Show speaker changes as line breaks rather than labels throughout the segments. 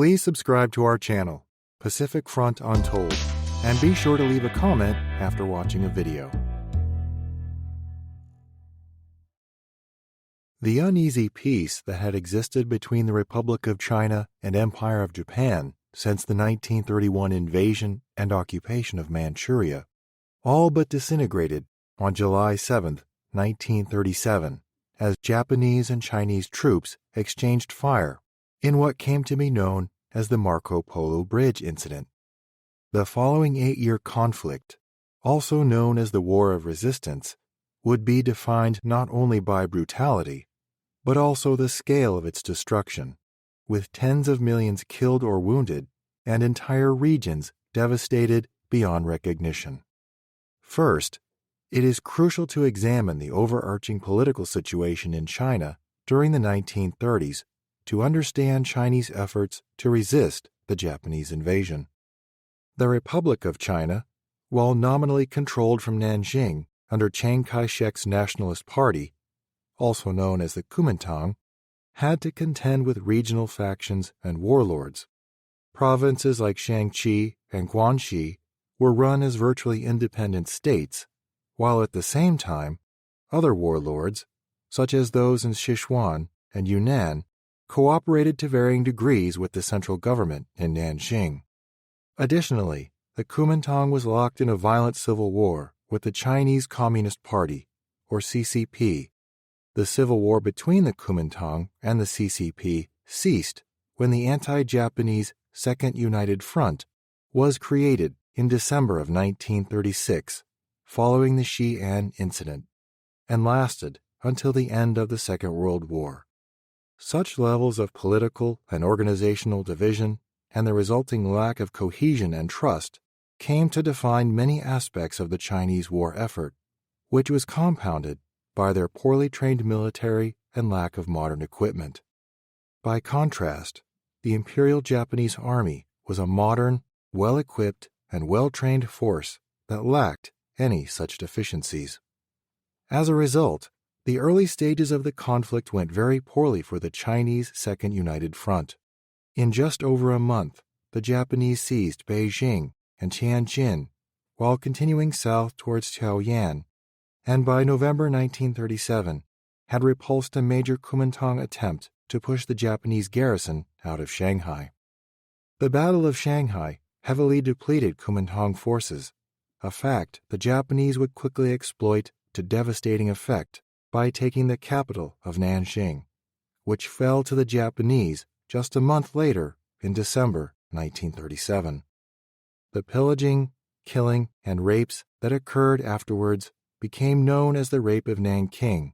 Please subscribe to our channel, Pacific Front Untold, and be sure to leave a comment after watching a video. The uneasy peace that had existed between the Republic of China and Empire of Japan since the 1931 invasion and occupation of Manchuria all but disintegrated on July 7, 1937, as Japanese and Chinese troops exchanged fire in what came to be known as the Marco Polo Bridge Incident. The following 8-year conflict, also known as the War of Resistance, would be defined not only by brutality, but also the scale of its destruction, with tens of millions killed or wounded and entire regions devastated beyond recognition. First, it is crucial to examine the overarching political situation in China during the 1930s to understand Chinese efforts to resist the Japanese invasion. The Republic of China, while nominally controlled from Nanjing under Chiang Kai-shek's Nationalist Party, also known as the Kuomintang, had to contend with regional factions and warlords. Provinces like Shaanxi and Guangxi were run as virtually independent states, while at the same time, other warlords, such as those in Sichuan and Yunnan, cooperated to varying degrees with the central government in Nanjing. Additionally, the Kuomintang was locked in a violent civil war with the Chinese Communist Party, or CCP. The civil war between the Kuomintang and the CCP ceased when the anti-Japanese Second United Front was created in December of 1936, following the Xi'an incident, and lasted until the end of the Second World War. Such levels of political and organizational division and the resulting lack of cohesion and trust came to define many aspects of the Chinese war effort, which was compounded by their poorly trained military and lack of modern equipment. By contrast, the Imperial Japanese Army was a modern, well-equipped, and well-trained force that lacked any such deficiencies. As a result, the early stages of the conflict went very poorly for the Chinese Second United Front. In just over a month, the Japanese seized Beijing and Tianjin while continuing south towards Taoyuan, and by November 1937 had repulsed a major Kuomintang attempt to push the Japanese garrison out of Shanghai. The Battle of Shanghai heavily depleted Kuomintang forces, a fact the Japanese would quickly exploit to devastating effect by taking the capital of Nanjing, which fell to the Japanese just a month later in December 1937. The pillaging, killing, and rapes that occurred afterwards became known as the Rape of Nanking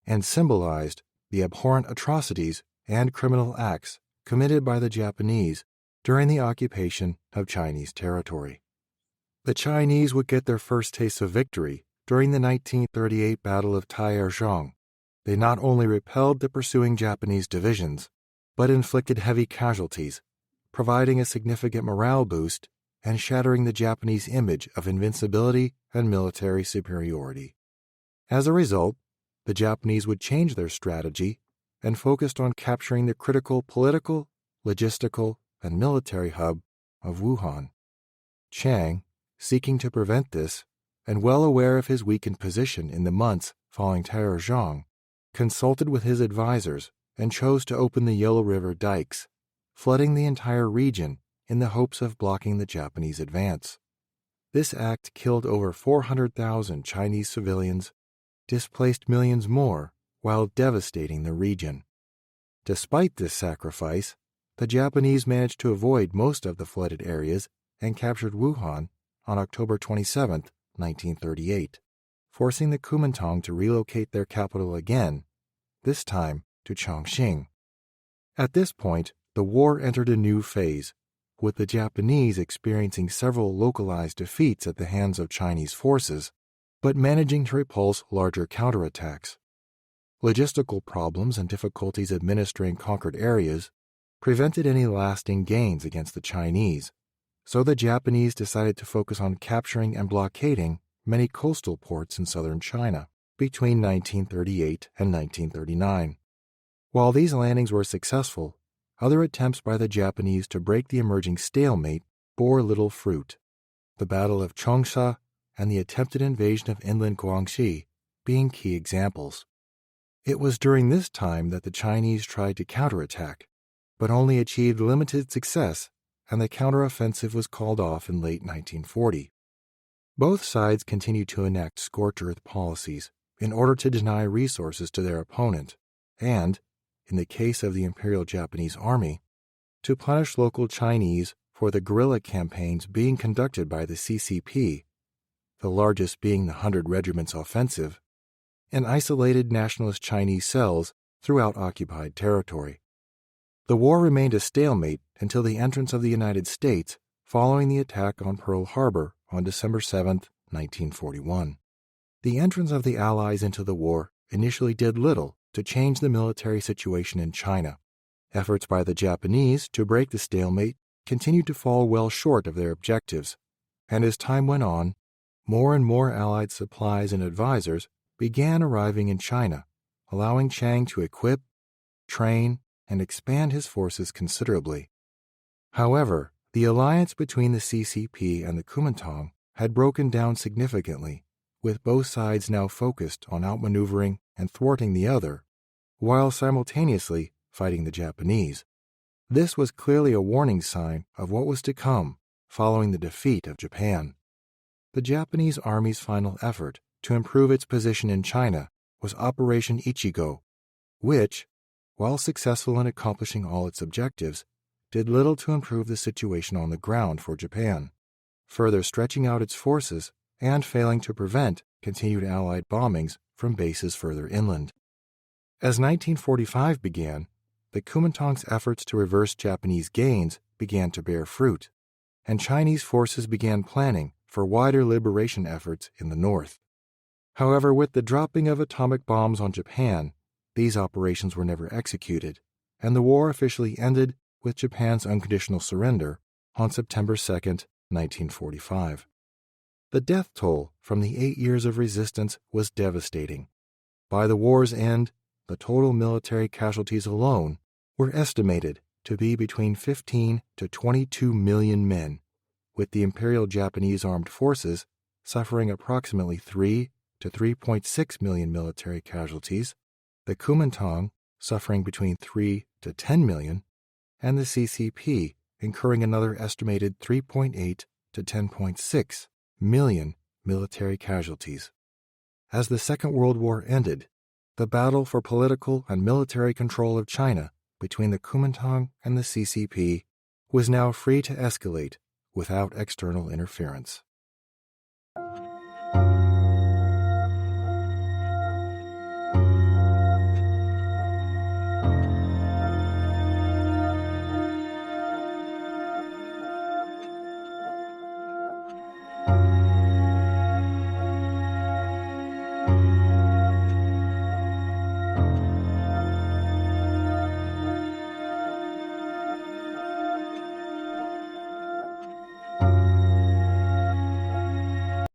and symbolized the abhorrent atrocities and criminal acts committed by the Japanese during the occupation of Chinese territory. The Chinese would get their first taste of victory during the 1938 Battle of Tai'erzhuang. They not only repelled the pursuing Japanese divisions, but inflicted heavy casualties, providing a significant morale boost and shattering the Japanese image of invincibility and military superiority. As a result, the Japanese would change their strategy and focused on capturing the critical political, logistical, and military hub of Wuhan. Chiang, seeking to prevent this, and well aware of his weakened position in the months following Tai'erzhuang, consulted with his advisors and chose to open the Yellow River dikes, flooding the entire region in the hopes of blocking the Japanese advance. This act killed over 400,000 Chinese civilians, displaced millions more, while devastating the region. Despite this sacrifice, the Japanese managed to avoid most of the flooded areas and captured Wuhan on October 27, 1938, forcing the Kuomintang to relocate their capital again, this time to Chongqing. At this point, the war entered a new phase, with the Japanese experiencing several localized defeats at the hands of Chinese forces, but managing to repulse larger counterattacks. Logistical problems and difficulties administering conquered areas prevented any lasting gains against the Chinese, so the Japanese decided to focus on capturing and blockading many coastal ports in southern China between 1938 and 1939. While these landings were successful, other attempts by the Japanese to break the emerging stalemate bore little fruit, the Battle of Changsha and the attempted invasion of inland Guangxi being key examples. It was during this time that the Chinese tried to counterattack, but only achieved limited success, and the counteroffensive was called off in late 1940. Both sides continued to enact scorched earth policies in order to deny resources to their opponent and, in the case of the Imperial Japanese Army, to punish local Chinese for the guerrilla campaigns being conducted by the CCP, the largest being the 100 Regiment's offensive, and isolated nationalist Chinese cells throughout occupied territory. The war remained a stalemate until the entrance of the United States following the attack on Pearl Harbor on December 7, 1941. The entrance of the Allies into the war initially did little to change the military situation in China. Efforts by the Japanese to break the stalemate continued to fall well short of their objectives, and as time went on, more and more Allied supplies and advisors began arriving in China, allowing Chiang to equip, train, and expand his forces considerably. However, the alliance between the CCP and the Kuomintang had broken down significantly, with both sides now focused on outmaneuvering and thwarting the other, while simultaneously fighting the Japanese. This was clearly a warning sign of what was to come following the defeat of Japan. The Japanese Army's final effort to improve its position in China was Operation Ichigo, which, while successful in accomplishing all its objectives, did little to improve the situation on the ground for Japan, further stretching out its forces and failing to prevent continued Allied bombings from bases further inland. As 1945 began, the Kuomintang's efforts to reverse Japanese gains began to bear fruit, and Chinese forces began planning for wider liberation efforts in the north. However, with the dropping of atomic bombs on Japan, these operations were never executed, and the war officially ended with Japan's unconditional surrender on September 2, 1945. The death toll from the 8 years of resistance was devastating. By the war's end, the total military casualties alone were estimated to be between 15 to 22 million men, with the Imperial Japanese Armed Forces suffering approximately 3 to 3.6 million military casualties, the Kuomintang suffering between 3 to 10 million, and the CCP incurring another estimated 3.8 to 10.6 million military casualties. As the Second World War ended, the battle for political and military control of China between the Kuomintang and the CCP was now free to escalate without external interference.